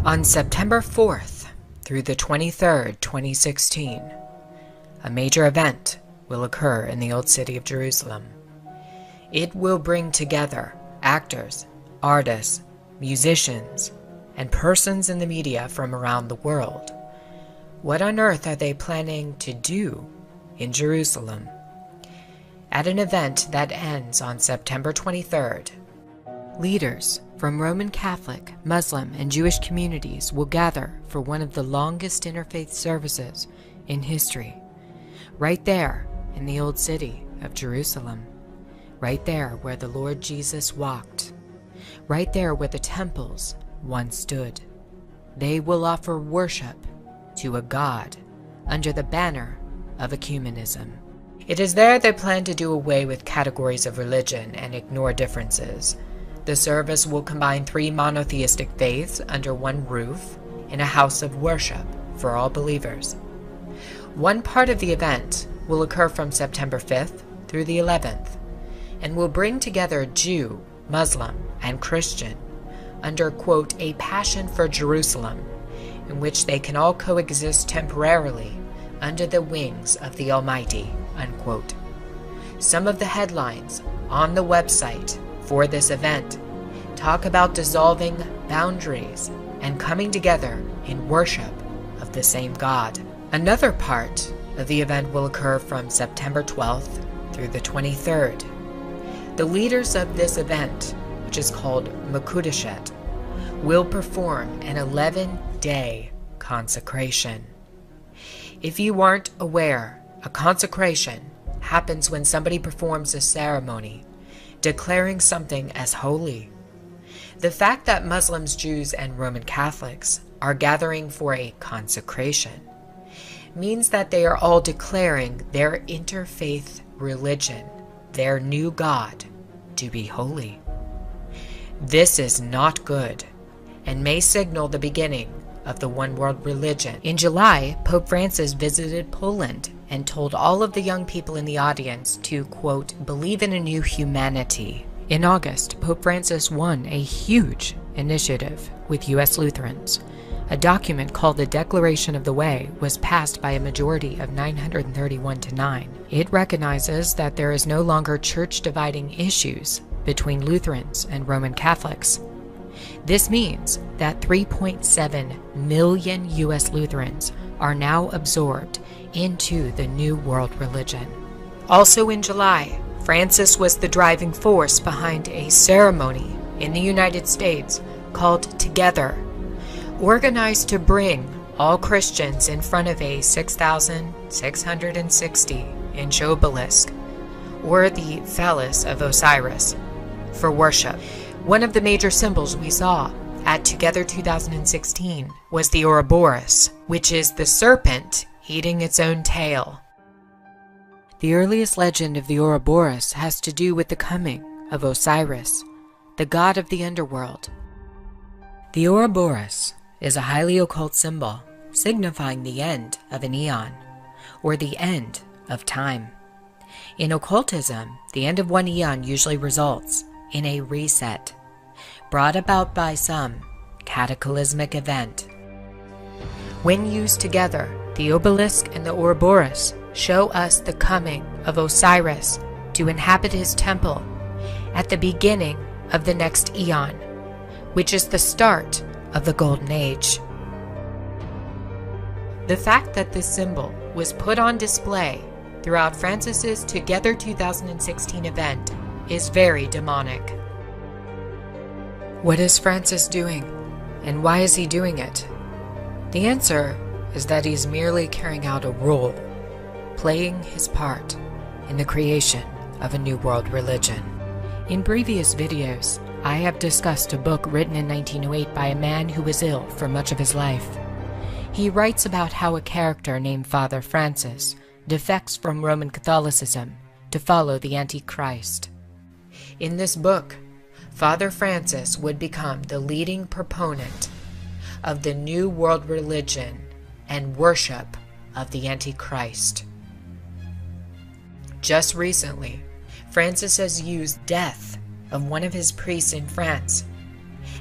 On September 4th through the 23rd, 2016, a major event will occur in the Old City of Jerusalem. It will bring together actors, artists, musicians, and persons in the media from around the world. What on earth are they planning to do in Jerusalem? At an event that ends on September 23rd, leaders from Roman Catholic, Muslim, and Jewish communities will gather for one of the longest interfaith services in history, right there in the Old City of Jerusalem, right there where the Lord Jesus walked, right there where the temples once stood. They will offer worship to a God under the banner of ecumenism. It is there they plan to do away with categories of religion and ignore differences. The service will combine three monotheistic faiths under one roof in a house of worship for all believers. One part of the event will occur from September 5th through the 11th and will bring together Jew, Muslim, and Christian under, quote, a passion for Jerusalem, in which they can all coexist temporarily under the wings of the Almighty, unquote. Some of the headlines on the website for this event talk about dissolving boundaries and coming together in worship of the same God. Another part of the event will occur from September 12th through the 23rd. The leaders of this event, which is called Makudeshet, will perform an 11-day consecration. If you aren't aware, a consecration happens when somebody performs a ceremony declaring something as holy. The fact that Muslims, Jews, and Roman Catholics are gathering for a consecration means that they are all declaring their interfaith religion, their new God, to be holy. This is not good and may signal the beginning of the one world religion. In July, Pope Francis visited Poland and told all of the young people in the audience to, quote, believe in a new humanity. In August, Pope Francis won a huge initiative with U.S. Lutherans. A document called the Declaration of the Way was passed by a majority of 931 to 9. It recognizes that there is no longer church-dividing issues between Lutherans and Roman Catholics. This means that 3.7 million U.S. Lutherans are now absorbed into the new world religion. Also in July, Francis was the driving force behind a ceremony in the United States called Together, organized to bring all Christians in front of a 6,660-inch obelisk, or the phallus of Osiris, for worship. One of the major symbols we saw at Together 2016 was the Ouroboros, which is the serpent eating its own tail. The earliest legend of the Ouroboros has to do with the coming of Osiris, the god of the underworld. The Ouroboros is a highly occult symbol signifying the end of an eon, or the end of time. In occultism, the end of one eon usually results in a reset, brought about by some cataclysmic event. When used together, the obelisk and the Ouroboros show us the coming of Osiris to inhabit his temple at the beginning of the next eon, which is the start of the Golden Age. The fact that this symbol was put on display throughout Francis's Together 2016 event is very demonic. What is Francis doing, and why is he doing it? The answer is that he's merely carrying out a role, playing his part in the creation of a new world religion. In previous videos, I have discussed a book written in 1908 by a man who was ill for much of his life. He writes about how a character named Father Francis defects from Roman Catholicism to follow the Antichrist. In this book, Father Francis would become the leading proponent of the new world religion and worship of the Antichrist. Just recently, Francis has used death of one of his priests in France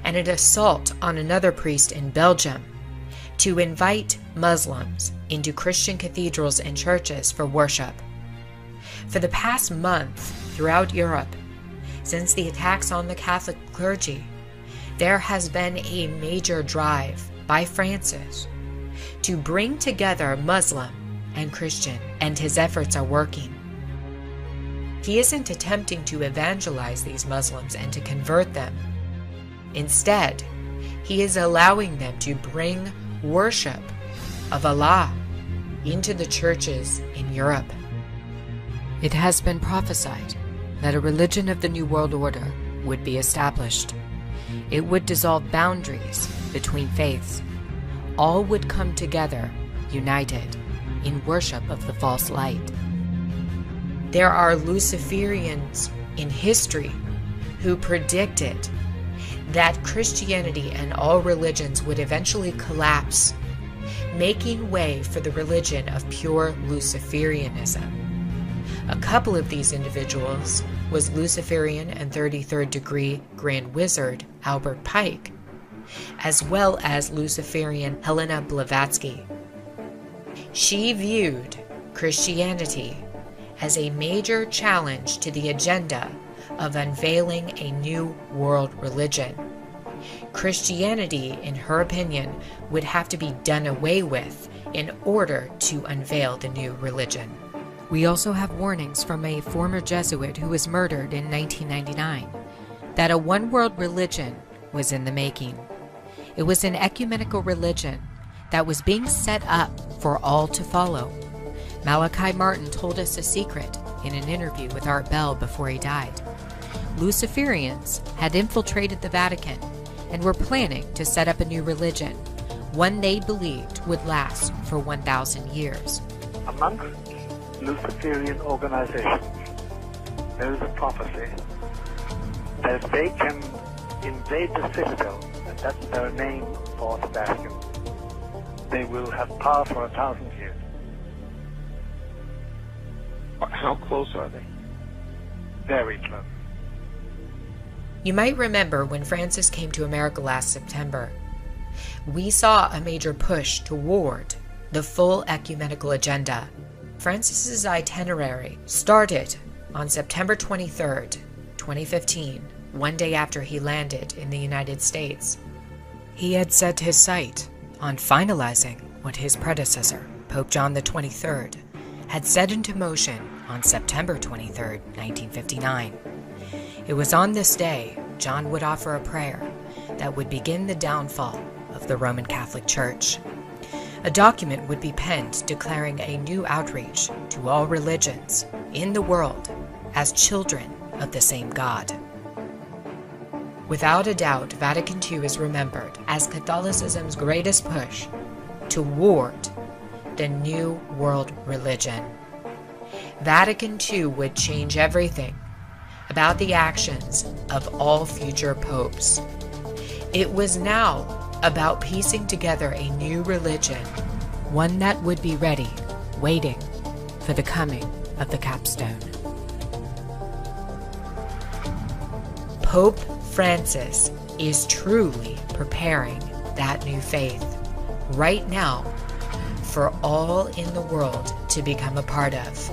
and an assault on another priest in Belgium to invite Muslims into Christian cathedrals and churches for worship. For the past month throughout Europe, since the attacks on the Catholic clergy, there has been a major drive by Francis to bring together Muslim and Christian, and his efforts are working. He isn't attempting to evangelize these Muslims and to convert them. Instead, he is allowing them to bring worship of Allah into the churches in Europe. It has been prophesied that a religion of the New World Order would be established. It would dissolve boundaries between faiths. All would come together, united, in worship of the false light. There are Luciferians in history who predicted that Christianity and all religions would eventually collapse, making way for the religion of pure Luciferianism. A couple of these individuals was Luciferian and 33rd degree Grand Wizard Albert Pike, as well as Luciferian Helena Blavatsky. She viewed Christianity as a major challenge to the agenda of unveiling a new world religion. Christianity, in her opinion, would have to be done away with in order to unveil the new religion. We also have warnings from a former Jesuit who was murdered in 1999 that a one-world religion was in the making. It was an ecumenical religion that was being set up for all to follow. Malachi Martin told us a secret in an interview with Art Bell before he died. Luciferians had infiltrated the Vatican and were planning to set up a new religion, one they believed would last for 1,000 years. Amongst Luciferian organizations, there is a prophecy that they can invade the citadel, and that's their name for the Vatican. They will have power for 1,000 years. How close are they? Very close. You might remember when Francis came to America last September, we saw a major push toward the full ecumenical agenda. Francis's itinerary started on September 23rd, 2015, one day after he landed in the United States. He had set his sight on finalizing what his predecessor, Pope John XXIII, had set into motion on September 23rd, 1959. It was on this day John would offer a prayer that would begin the downfall of the Roman Catholic Church. A document would be penned declaring a new outreach to all religions in the world as children of the same God. Without a doubt, Vatican II is remembered as Catholicism's greatest push toward the new world religion. Vatican II would change everything about the actions of all future popes. It was now about piecing together a new religion, one that would be ready, waiting for the coming of the capstone. Pope Francis is truly preparing that new faith right now for all in the world to become a part of.